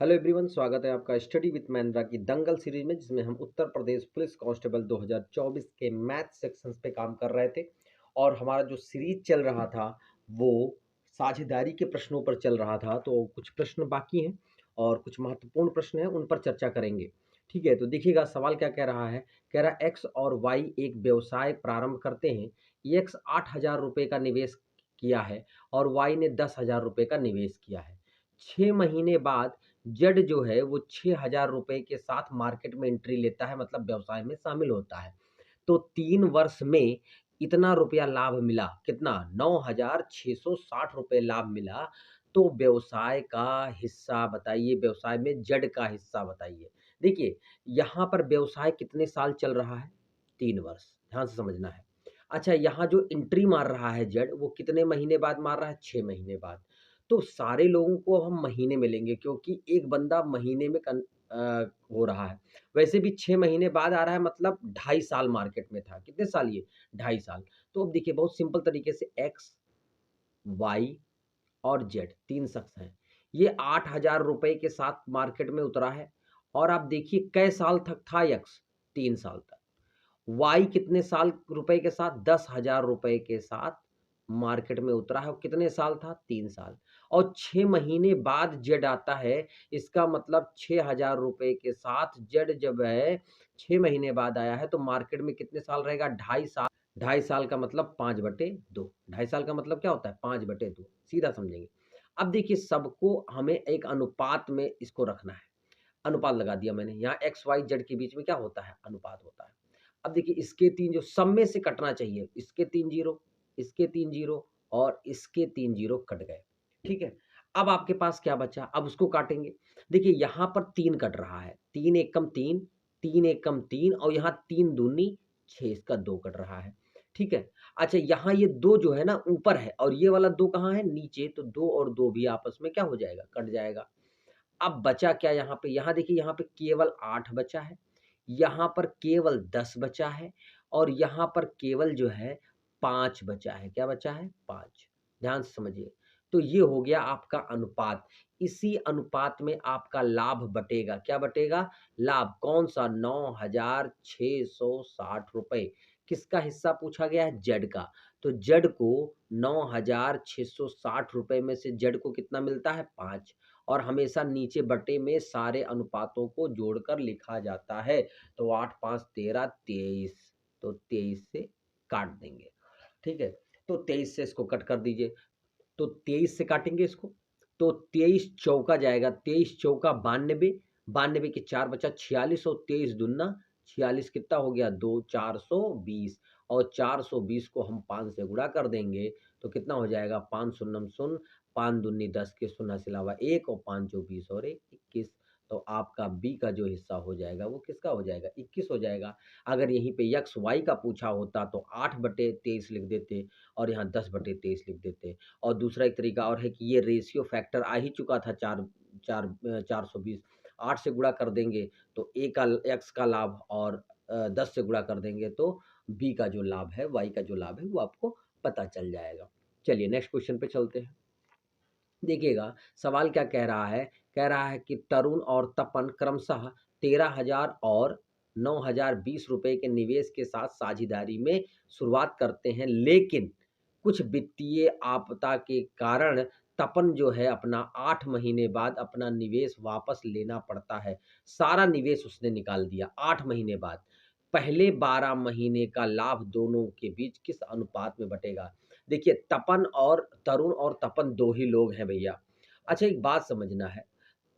Hello everyone, स्वागत है आपका स्टडी विद महेंद्रा की दंगल सीरीज में, जिसमें हम उत्तर प्रदेश पुलिस कांस्टेबल 2024 के मैथ सेक्शंस पे काम कर रहे थे। और हमारा जो सीरीज चल रहा था वो साझेदारी के प्रश्नों पर चल रहा था। तो कुछ प्रश्न बाकी हैं और कुछ महत्वपूर्ण प्रश्न हैं, उन पर चर्चा करेंगे। ठीक है, तो देखिएगा सवाल क्या कह रहा है। कह रहा है एक्स और वाई एक व्यवसाय प्रारंभ करते हैं। एक्स 8,000 रुपये का निवेश किया है और वाई ने 10,000 रुपये का निवेश किया है। 6 महीने बाद जेड जो है वो 6,000 रुपये के साथ मार्केट में एंट्री लेता है, मतलब व्यवसाय में शामिल होता है। तो 3 वर्ष में इतना रुपया लाभ मिला, कितना? 9,660 रुपये लाभ मिला। तो व्यवसाय का हिस्सा बताइए, व्यवसाय में जेड का हिस्सा बताइए। देखिए, यहाँ पर व्यवसाय कितने साल चल रहा है? 3 वर्ष। ध्यान से समझना है। अच्छा, यहाँ जो एंट्री मार रहा है जेड, वो कितने महीने बाद मार रहा है? 6 महीने बाद। तो सारे लोगों को हम महीने में लेंगे, क्योंकि एक बंदा महीने में हो रहा है। वैसे भी 6 महीने बाद आ रहा है, मतलब 2.5 साल मार्केट में था। कितने साल ये? 2.5 साल। तो अब देखिए, बहुत सिंपल तरीके से एक्स, वाई और जेड तीन शख्स हैं। ये 8,000 रुपये के साथ मार्केट में उतरा है। और आप देखिए कै साल तक था एक्स? 3 साल तक। वाई कितने साल रुपए के साथ? 10,000 रुपये के साथ मार्केट में उतरा है। और कितने साल था? 3 साल। और 6 महीने बाद जेड आता है। इसका मतलब 6,000 रुपये के साथ जेड जब है 6 महीने बाद आया है, तो मार्केट में कितने साल रहेगा? 2.5 साल। 2.5 साल का मतलब 5/2। 2.5 साल का मतलब क्या होता है? 5/2। सीधा समझेंगे। अब देखिए, सबको हमें एक अनुपात में इसको रखना है। अनुपात लगा दिया मैंने। यहाँ एक्स वाई जेड के बीच में क्या होता है? अनुपात होता है। अब देखिए, इसके 3 जो सब में से कटना चाहिए, इसके 3 जीरो, इसके 3 जीरो और इसके 3 जीरो कट गए। ठीक है? अब आपके पास क्या बचा? अब उसको काटेंगे। देखिए, यहाँ पर 3 कट रहा है। 3 एक कम 3, 3 एक कम 3 और यहाँ 3 दूनी 6, इसका 2 कट रहा है। ठीक है? अच्छा, यहाँ ये 2 जो है ना ऊपर है और ये वाला 2 कहाँ है? नीचे। तो 2 और 2 भी आपस में क्या हो जाएगा? कट जाएगा। अब बचा क्या यहाँ पे? यहाँ देखिए, यहाँ पे केवल 8 बचा है, यहाँ पर केवल 10 बचा है और यहाँ पर केवल जो है 5 बचा है। क्या बचा है? 5। ध्यान से समझिए। तो ये हो गया आपका अनुपात। इसी अनुपात में आपका लाभ बटेगा। क्या बटेगा? लाभ। कौन-सा? 9,660 रुपए। किसका हिस्सा पूछा गया है? जेड का। तो जेड को 9,660 रुपए में से जेड को कितना मिलता है? 5। और हमेशा नीचे बटे में सारे अनुपातों को जोड़कर लिखा जाता है। तो 8 5 13 23। तो 23 से काट देंगे। ठीक है? तो 23 से इसको कट कर दीजिए। तो 23 से काटेंगे इसको। तो 23 चौका जाएगा, 23 चौका 92, 92 के 4 बचा 46 और 23 दूना 46 कितना हो गया? 2 420। और 420 को हम 5 से गुणा कर देंगे तो कितना हो जाएगा? 5 शून्यम शून्य, 5 दूनी 10 के शून्य से अलावा 1 और 5 जो 20 और 1 21। तो आपका बी का जो हिस्सा हो जाएगा वो किसका हो जाएगा? 21 हो जाएगा। अगर यहीं पे एक्स वाई का पूछा होता तो 8/23 लिख देते और यहाँ 10/23 लिख देते। और दूसरा एक तरीका और है कि ये रेशियो फैक्टर आ ही चुका था 420। 8 से गुणा कर देंगे तो ए का एक्स का लाभ और 10 से गुणा कर देंगे तो बी का जो लाभ है, वाई का जो लाभ है वो आपको पता चल जाएगा। चलिए नेक्स्ट क्वेश्चन पे चलते हैं। देखिएगा सवाल क्या कह रहा है। कह रहा है कि तरुण और तपन क्रमशः 13,000 और 9,020 रुपए के निवेश के साथ साझेदारी में शुरुआत करते हैं, लेकिन कुछ वित्तीय आपदा के कारण तपन जो है अपना 8 महीने बाद अपना निवेश वापस लेना पड़ता है। सारा निवेश उसने निकाल दिया 8 महीने बाद। पहले 12 महीने का लाभ दोनों के बीच किस अनुपात में बटेगा? देखिए, तपन और तरुण और तपन 2 ही लोग हैं भैया। अच्छा, एक बात समझना है,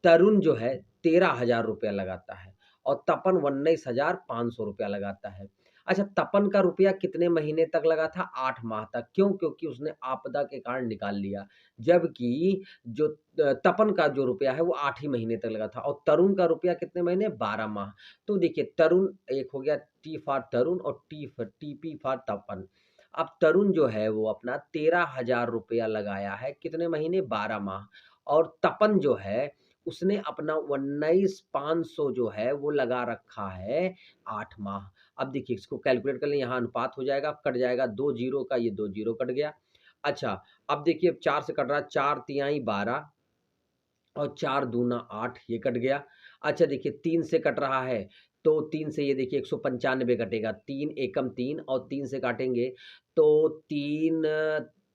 तरुण जो है 13,000 रुपया लगाता है और तपन 19,500 रुपया लगाता है। अच्छा, तपन का रुपया कितने महीने तक लगा था? 8 माह तक। क्यों? क्योंकि उसने आपदा के कारण निकाल लिया। जबकि जो तपन का जो रुपया है वो 8 ही महीने तक लगा था और तरुण का रुपया कितने महीने? 12 माह। तो देखिए, तरुण एक हो गया, टी फॉर तरुण और टीपी फॉर तपन। अब तरुण जो है वो अपना 13,000 रुपया लगाया है, कितने महीने? 12 माह। और तपन जो है उसने अपना 19,500 जो है वो लगा रखा है 8 माह। अब देखिए, इसको कैलकुलेट कर लें, यहाँ अनुपात हो जाएगा, कट जाएगा 2 जीरो का, ये 2 जीरो कट गया। अच्छा, अब देखिए 4 से कट रहा है, 4 तिहाई 12 और 4 दूना 8 ये कट गया। अच्छा देखिए 3 से कट रहा है, तो 3 से ये देखिए 195 कटेगा। 3 एकम 3 और 3 से काटेंगे तो 3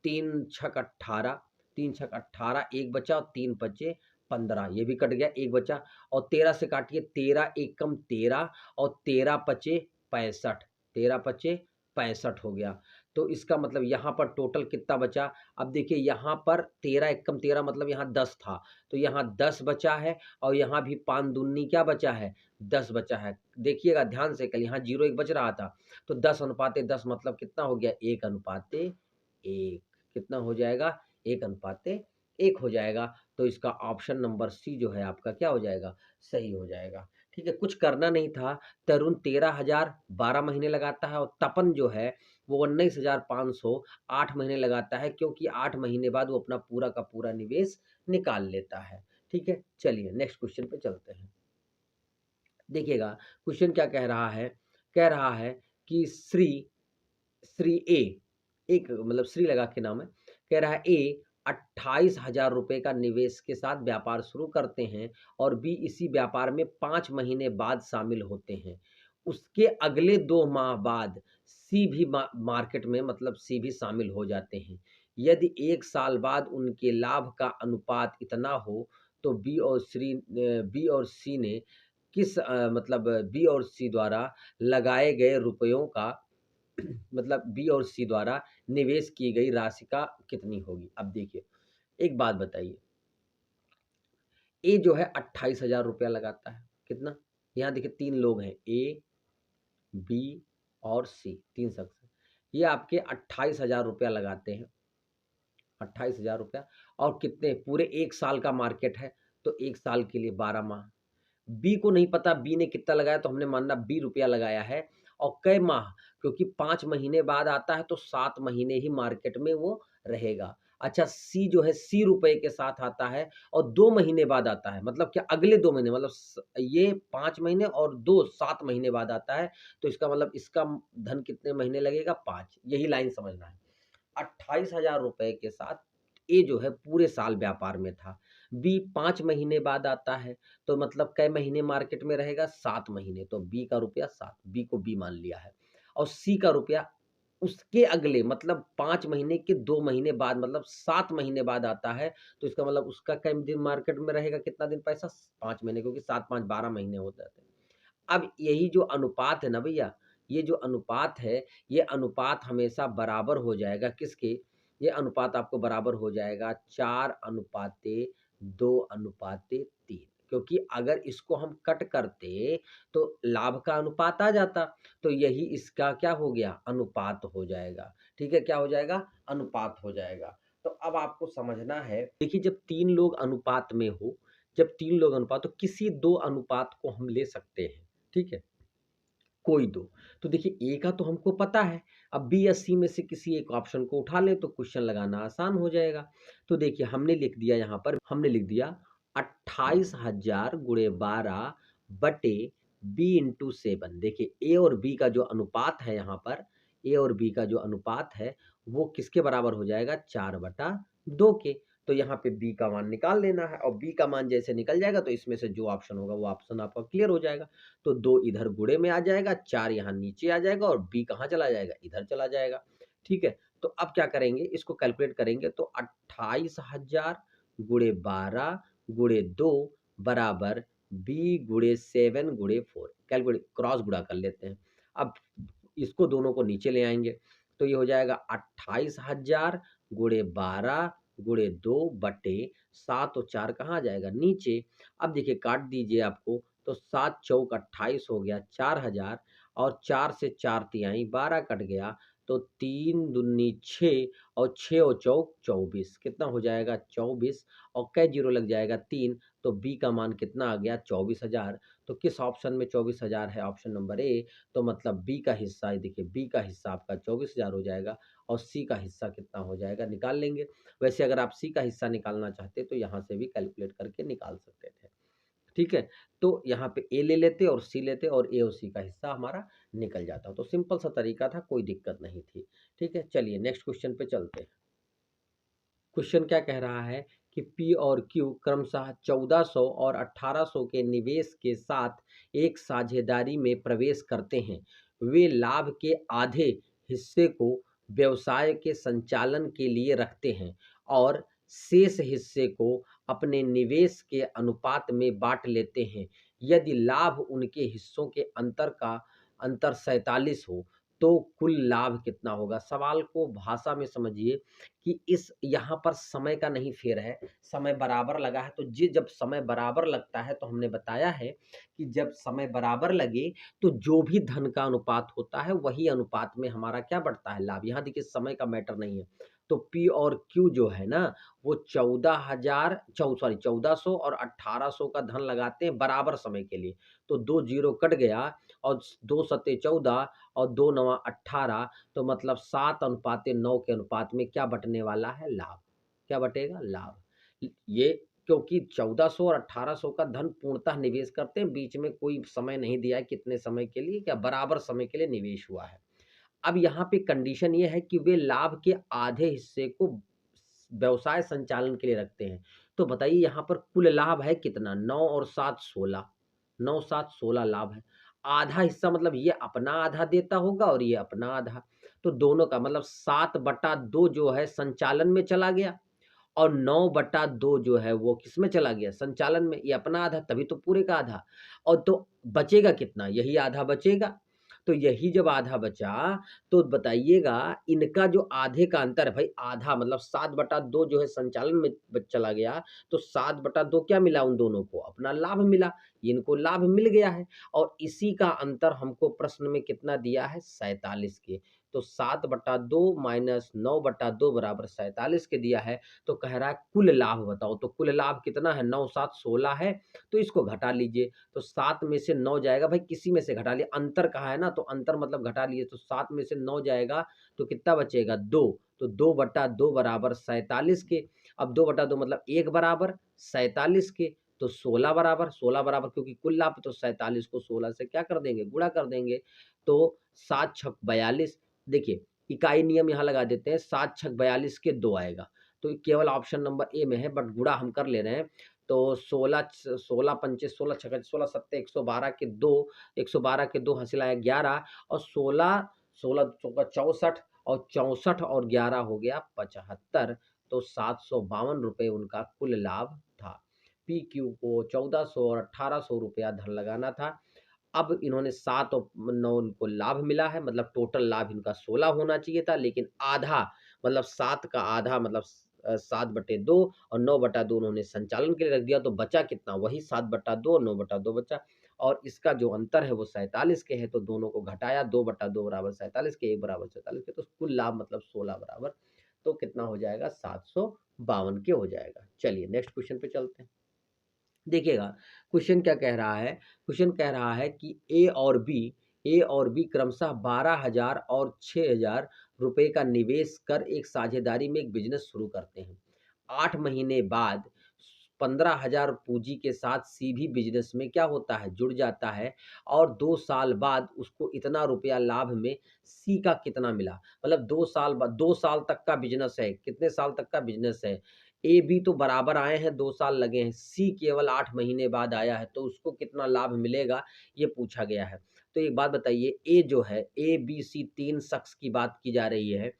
3 छक 18, 3 छक 18, 1 बचा और 3 बचे 15, ये भी कट गया, 1 बचा। और 13 से काटिए, 13 एकम 13 और 13 पचे 65, 13 पचे 65 हो गया। तो इसका मतलब यहाँ पर टोटल कितना बचा? अब देखिए यहाँ पर 13 एकम 13 मतलब यहाँ 10 था, तो यहाँ 10 बचा है और यहाँ भी 5 दूनी क्या बचा है? 10 बचा है। देखिएगा ध्यान से, कल यहाँ 0 1 बच रहा था, तो 10 अनुपाते 10 मतलब कितना हो गया? 1 अनुपाते 1। कितना हो जाएगा? 1 अनुपाते 1 हो जाएगा। तो इसका ऑप्शन नंबर सी जो है आपका क्या हो जाएगा? सही हो जाएगा। ठीक है, कुछ करना नहीं था। तरुण 13,000 12 महीने लगाता है और तपन जो है वो 19,500 8 महीने लगाता है, क्योंकि 8 महीने बाद वो अपना पूरा का पूरा निवेश निकाल लेता है। ठीक है, चलिए नेक्स्ट क्वेश्चन पे चलते हैं। देखिएगा क्वेश्चन क्या कह रहा है? कह रहा है कि श्री श्री ए, एक मतलब श्री लगा के नाम है। कह रहा है ए 28,000 रुपए का निवेश के साथ व्यापार शुरू करते हैं और बी इसी व्यापार में 5 महीने बाद शामिल होते हैं। उसके अगले 2 माह बाद सी भी मार्केट में मतलब सी भी शामिल हो जाते हैं। यदि 1 साल बाद उनके लाभ का अनुपात इतना हो तो बी और सी ने किस मतलब बी और सी द्वारा लगाए गए रुपयों का मतलब बी और सी द्वारा निवेश की गई राशि का कितनी होगी? अब देखिए, एक बात बताइए, ए जो है 28,000 रुपया लगाता है, कितना? यहाँ देखिए 3 लोग हैं, ए, बी और सी, 3 शख्स हैं। ये आपके 28,000 रुपया लगाते हैं, 28,000 रुपया, और कितने पूरे 1 साल का मार्केट है, तो 1 साल के लिए 12 माह। बी को नहीं पता बी ने कितना लगाया, तो हमने माना बी रुपया लगाया है और कै माह, क्योंकि 5 महीने बाद आता है तो 7 महीने ही मार्केट में वो रहेगा। अच्छा सी जो है सी रुपए के साथ आता है और 2 महीने बाद आता है, मतलब क्या अगले 2 महीने मतलब ये 5 महीने और 2 7 महीने बाद आता है, तो इसका मतलब इसका धन कितने महीने लगेगा? 5, यही लाइन समझना है। 28,000 रुपए के साथ ए जो है पूरे साल व्यापार में था। बी 5 महीने बाद आता है, तो मतलब कै महीने मार्केट में रहेगा? 7 महीने, तो बी का रुपया 7, बी को बी मान लिया है। और सी का रुपया उसके अगले मतलब 5 महीने के 2 महीने बाद मतलब 7 महीने बाद आता है, तो इसका मतलब उसका कै दिन मार्केट में रहेगा? कितना दिन पैसा? 5 महीने, क्योंकि 7 5 12 महीने हो जाते हैं। अब यही जो अनुपात है ना भैया, ये जो अनुपात है, ये अनुपात हमेशा बराबर हो जाएगा किसके? ये अनुपात आपको बराबर हो जाएगा 4 अनुपाते 2 अनुपाते 3, क्योंकि अगर इसको हम कट करते तो लाभ का अनुपात आ जाता, तो यही इसका क्या हो गया? अनुपात हो जाएगा। ठीक है, क्या हो जाएगा? अनुपात हो जाएगा। तो अब आपको समझना है, देखिए जब 3 लोग अनुपात में हो, जब 3 लोग अनुपात, तो किसी 2 अनुपात को हम ले सकते हैं। ठीक है? कोई 2। तो देखिए ए का तो हमको पता है, अब बी या सी में से किसी एक ऑप्शन को उठा लें तो क्वेश्चन लगाना आसान हो जाएगा। तो देखिए हमने लिख दिया यहाँ पर, हमने लिख दिया 28,000 गुणे 12 बटे बी इंटू 7। देखिए ए और बी का जो अनुपात है यहाँ पर, ए और बी का जो अनुपात है, वो किसके बराबर हो जाएगा? 4/2 के। तो यहाँ पे बी का मान निकाल लेना है और बी का मान जैसे निकल जाएगा तो इसमें से जो ऑप्शन होगा वो ऑप्शन आपका क्लियर हो जाएगा। तो 2 इधर गुणे में आ जाएगा, 4 यहाँ नीचे आ जाएगा और बी कहाँ चला जाएगा? इधर चला जाएगा। ठीक है? तो अब क्या करेंगे? इसको कैलकुलेट करेंगे तो 28,000 गुणे 12 गुणे 2 बराबर बी गुणे 7 गुणे 4। कैलकुलेट क्रॉस गुणा कर लेते हैं। अब इसको दोनों को नीचे ले आएँगे, तो ये हो जाएगा 28,000 गुणे 12 गुणे 2 बटे 7 और 4 कहाँ आ जाएगा? नीचे। अब देखिए काट दीजिए आपको, तो 7 चौक 28 हो गया 4,000 और 4 से 4 तिहाई 12 कट गया, तो 3 दूनी 6 और 6 और चौक 24, कितना हो जाएगा? 24 और कै जीरो लग जाएगा? 3, तो बी का मान कितना आ गया? 24,000। तो किस ऑप्शन में 24,000 है? Option number A. तो मतलब बी का हिस्सा, ये देखिए बी का हिस्सा आपका 24,000 हो जाएगा और सी का हिस्सा कितना हो जाएगा? निकाल लेंगे। वैसे अगर आप सी का हिस्सा निकालना चाहते तो यहाँ से भी कैलकुलेट करके निकाल सकते थे। ठीक है? तो यहाँ पे ए ले लेते और सी लेते और ए और सी का हिस्सा हमारा निकल जाता। तो सिंपल सा तरीका था, कोई दिक्कत नहीं थी। ठीक है? चलिए नेक्स्ट क्वेश्चन पे चलते हैं। क्वेश्चन क्या कह रहा है कि पी और क्यू क्रमशः 1400 और 1800 के निवेश के साथ एक साझेदारी में प्रवेश करते हैं। वे लाभ के आधे हिस्से को व्यवसाय के संचालन के लिए रखते हैं और शेष हिस्से को अपने निवेश के अनुपात में बांट लेते हैं। यदि लाभ उनके हिस्सों के अंतर 47 हो तो कुल लाभ कितना होगा। सवाल को भाषा में समझिए कि इस यहाँ पर समय का नहीं फेर है, समय बराबर लगा है। तो जब समय बराबर लगता है तो हमने बताया है कि जब समय बराबर लगे तो जो भी धन का अनुपात होता है वही अनुपात में हमारा क्या बढ़ता है, लाभ। यहाँ देखिए समय का मैटर नहीं है। तो पी और क्यू जो है ना वो 1400 और 1800 का धन लगाते हैं बराबर समय के लिए। तो 2 जीरो कट गया और 2 सत्ते 14 और 2 नवा 18, तो मतलब 7:9 के अनुपात में क्या बटने वाला है, लाभ। क्या बटेगा, लाभ। ये क्योंकि 1400 और 1800 का धन पूर्णतः निवेश करते हैं, बीच में कोई समय नहीं दिया है कितने समय के लिए, क्या बराबर समय के लिए निवेश हुआ है। अब यहाँ पे कंडीशन ये है कि वे लाभ के आधे हिस्से को व्यवसाय संचालन के लिए रखते हैं। तो बताइए यहाँ पर कुल लाभ है कितना, 9 और 7 16, 9 7 16 लाभ है। आधा हिस्सा मतलब ये अपना आधा देता होगा और ये अपना आधा, तो दोनों का मतलब 7/2 जो है संचालन में चला गया और 9/2 जो है वो किसमें चला गया, संचालन में। ये अपना आधा तभी तो पूरे का आधा। और तो बचेगा कितना, यही आधा बचेगा। तो यही जब आधा बचा तो बताइएगा इनका जो आधे का अंतर है भाई, आधा मतलब 7/2 जो है संचालन में चला गया, तो 7/2 क्या मिला उन दोनों को, अपना लाभ मिला। इनको लाभ मिल गया है और इसी का अंतर हमको प्रश्न में कितना दिया है, 47 के। तो 7/2 माइनस 9/2 बराबर 47 के दिया है। तो कह रहा है कुल लाभ बताओ, तो कुल लाभ कितना है, 9 7 16 है। तो इसको घटा लीजिए, तो 7 में से 9 जाएगा भाई, किसी में से घटा लिए, अंतर कहा है ना, तो अंतर मतलब घटा लिए। तो 7 में से 9 जाएगा तो कितना बचेगा, 2। तो 2/2 बराबर 47 के। अब 2/2 मतलब 1 बराबर 47 के। तो 16 बराबर, 16 बराबर क्योंकि कुल लाभ, तो 47 को 16 से क्या कर देंगे, गुणा कर देंगे। तो 7 छक 42, देखिए इकाई नियम यहाँ लगा देते हैं, 7 छक 42 के 2 आएगा। तो केवल ऑप्शन नंबर ए में है, बट गुणा हम कर ले रहे हैं। तो 16 पंचे 16 छक्के 16 सत्ते 112 के 2, 112 के 2 हासिल आया 11 और 16 16 चौका 64 और 64 और 11 हो गया 75। तो 752 रुपये उनका कुल लाभ था। पी क्यू को 1400 और 1800 रुपया धन लगाना था। अब इन्होंने 7 और 9 उनको लाभ मिला है, मतलब टोटल लाभ इनका 16 होना चाहिए था, लेकिन आधा मतलब 7 का आधा मतलब 7/2 और 9/2 उन्होंने संचालन के लिए रख दिया। तो बचा कितना, वही 7/2 और 9/2 बचा। और इसका जो अंतर है वो 47 के है, तो दोनों को घटाया, 2/2 बराबर 47 के, 1 बराबर 47 के, तो कुल लाभ मतलब 16 बराबर। तो कितना हो जाएगा, 752 के हो जाएगा। चलिए नेक्स्ट क्वेश्चन पे चलते हैं। देखिएगा क्वेश्चन क्या कह रहा है, क्वेश्चन कह रहा है कि ए और बी क्रमशः 12,000 और 6,000 रुपए का निवेश कर एक साझेदारी में एक बिजनेस शुरू करते हैं। 8 महीने बाद 15,000 पूंजी के साथ सी भी बिजनेस में क्या होता है, जुड़ जाता है और 2 साल बाद उसको इतना रुपया लाभ में सी का कितना मिला। मतलब 2 साल बाद, 2 साल तक का बिजनेस है, कितने साल तक का बिजनेस है, ए बी तो बराबर आए हैं, 2 साल लगे हैं, सी केवल 8 महीने बाद आया है, तो उसको कितना लाभ मिलेगा ये पूछा गया है। तो एक बात बताइए, ए जो है, ए बी सी 3 शख्स की बात की जा रही है।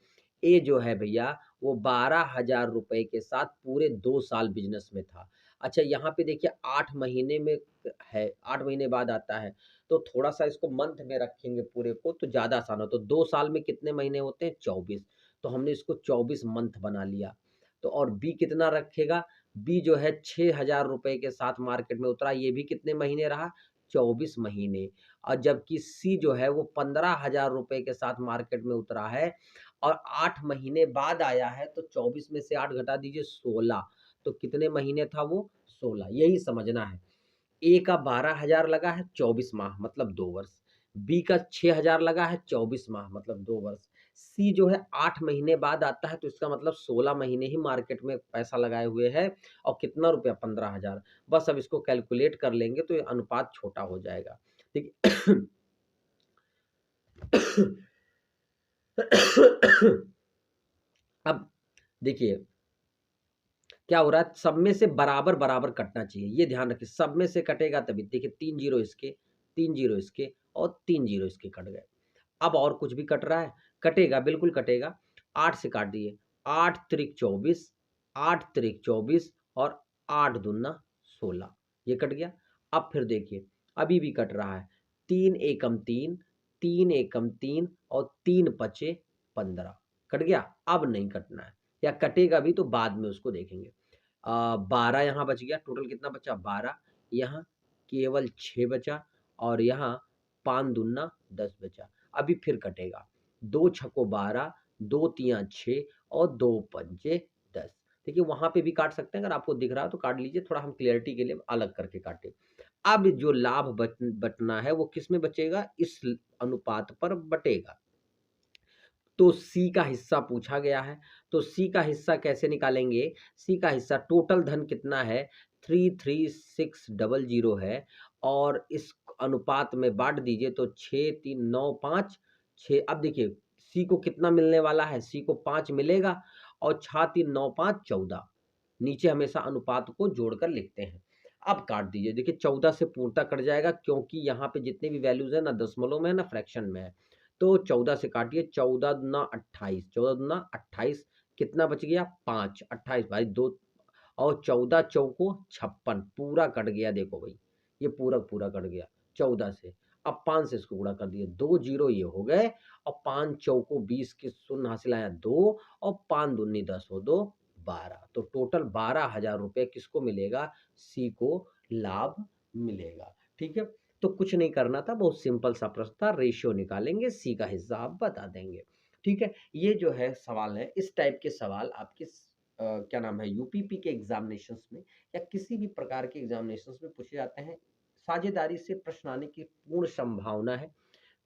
ए जो है भैया वो 12,000 रुपए के साथ पूरे 2 साल बिजनेस में था। अच्छा यहाँ पे देखिए 8 महीने में है, 8 महीने बाद आता है, तो थोड़ा-सा इसको मंथ में रखेंगे पूरे को तो ज़्यादा आसान हो। तो 2 साल में कितने महीने होते हैं, 24। तो हमने इसको 24 मंथ बना लिया। तो और बी कितना रखेगा, बी जो है 6,000 रुपए के साथ मार्केट में उतरा, ये भी कितने महीने रहा, 24 महीने। और जबकि सी जो है वो 15,000 रुपए के साथ मार्केट में उतरा है और 8 महीने बाद आया है, तो 24 में से 8 घटा दीजिए 16, तो कितने महीने था वो, 16। यही समझना है। ए का 12,000 लगा है 24 माह मतलब 2 वर्ष, बी का 6,000 लगा है 24 माह मतलब 2 वर्ष, सी जो है 8 महीने बाद आता है, तो इसका मतलब 16 महीने ही मार्केट में पैसा लगाए हुए है और कितना रुपया, 15,000। बस अब इसको कैलकुलेट कर लेंगे तो ये अनुपात छोटा हो जाएगा। देखिए अब देखिए क्या हो रहा है, सब में से बराबर बराबर कटना चाहिए, ये ध्यान रखिए, सब में से कटेगा तभी। देखिए 3 जीरो इसके, 3 जीरो इसके और 3 जीरो इसके कट गए। अब और कुछ भी कट रहा है, कटेगा, बिल्कुल कटेगा। 8 से काट दिए, 8 त्रिक 24, 8 त्रिक 24 और 8 दूना 16, ये कट गया। अब फिर देखिए, अभी भी कट रहा है, 3 एकम 3, 3 एकम 3 और 3 पचे 15, कट गया। अब नहीं कटना है, या कटेगा भी तो बाद में उसको देखेंगे। 12 यहाँ बच गया, टोटल कितना बचा 12, यहाँ केवल 6 बचा और यहाँ 5 दूना 10 बचा। अभी फिर कटेगा, 2 छक्को 12, 2 तियाँ 6 और 2 पंचे 10। देखिए वहाँ पे भी काट सकते हैं, अगर आपको दिख रहा है तो काट लीजिए, थोड़ा हम क्लैरिटी के लिए अलग करके काटे। अब जो लाभ बटना है वो किस में बचेगा, इस अनुपात पर बटेगा। तो सी का हिस्सा पूछा गया है, तो सी का हिस्सा कैसे निकालेंगे, सी का हिस्सा टोटल धन कितना है, 33600 है और इस अनुपात में बांट दीजिए तो 6395 6। अब देखिए सी को कितना मिलने वाला है, सी को 5 मिलेगा और 6395 14, नीचे हमेशा अनुपात को जोड़कर लिखते हैं। अब काट दीजिए, देखिए 14 से पूर्णतः कट जाएगा क्योंकि यहाँ पे जितने भी वैल्यूज है ना दशमलव में है ना फ्रैक्शन में है। तो 14 से काटिए, 14 दूना 28, 14 दूना 28, कितना बच गया 5, 28 भाई 2 और 14 चौको 56, पूरा कट गया। देखो भाई ये पूरा पूरा कट गया 14 से। अब 5 से इसको गुणा कर दिए, 2 जीरो ये हो गए और 5 चौको 20 के शून्य हासिल आया 2 और 5 दूनी 10 हो 2 12, तो टोटल 12,000 रुपये किसको मिलेगा, सी को लाभ मिलेगा। ठीक है, तो कुछ नहीं करना था, बहुत सिंपल सा प्रश्न था, रेशियो निकालेंगे, सी का हिस्सा आप बता देंगे। ठीक है, ये जो है सवाल है, इस टाइप के सवाल आपके क्या नाम है यूपीपी के एग्जामिनेशंस में या किसी भी प्रकार के एग्जामिनेशंस में पूछे जाते हैं। साझेदारी से प्रश्न आने की पूर्ण संभावना है।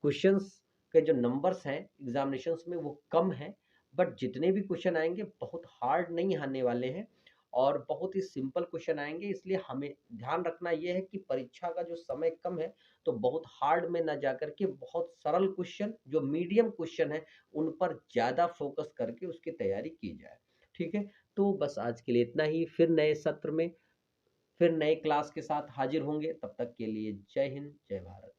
क्वेश्चंस के जो नंबर्स हैं एग्जामिनेशंस में वो कम है, बट जितने भी क्वेश्चन आएंगे बहुत हार्ड नहीं आने वाले हैं और बहुत ही सिंपल क्वेश्चन आएंगे। इसलिए हमें ध्यान रखना यह है कि परीक्षा का जो समय कम है तो बहुत हार्ड में ना जाकर के बहुत सरल क्वेश्चन जो मीडियम क्वेश्चन है उन पर ज़्यादा फोकस करके उसकी तैयारी की जाए। ठीक है, तो बस आज के लिए इतना ही, फिर नए सत्र में फिर नए क्लास के साथ हाजिर होंगे, तब तक के लिए जय हिंद जय भारत।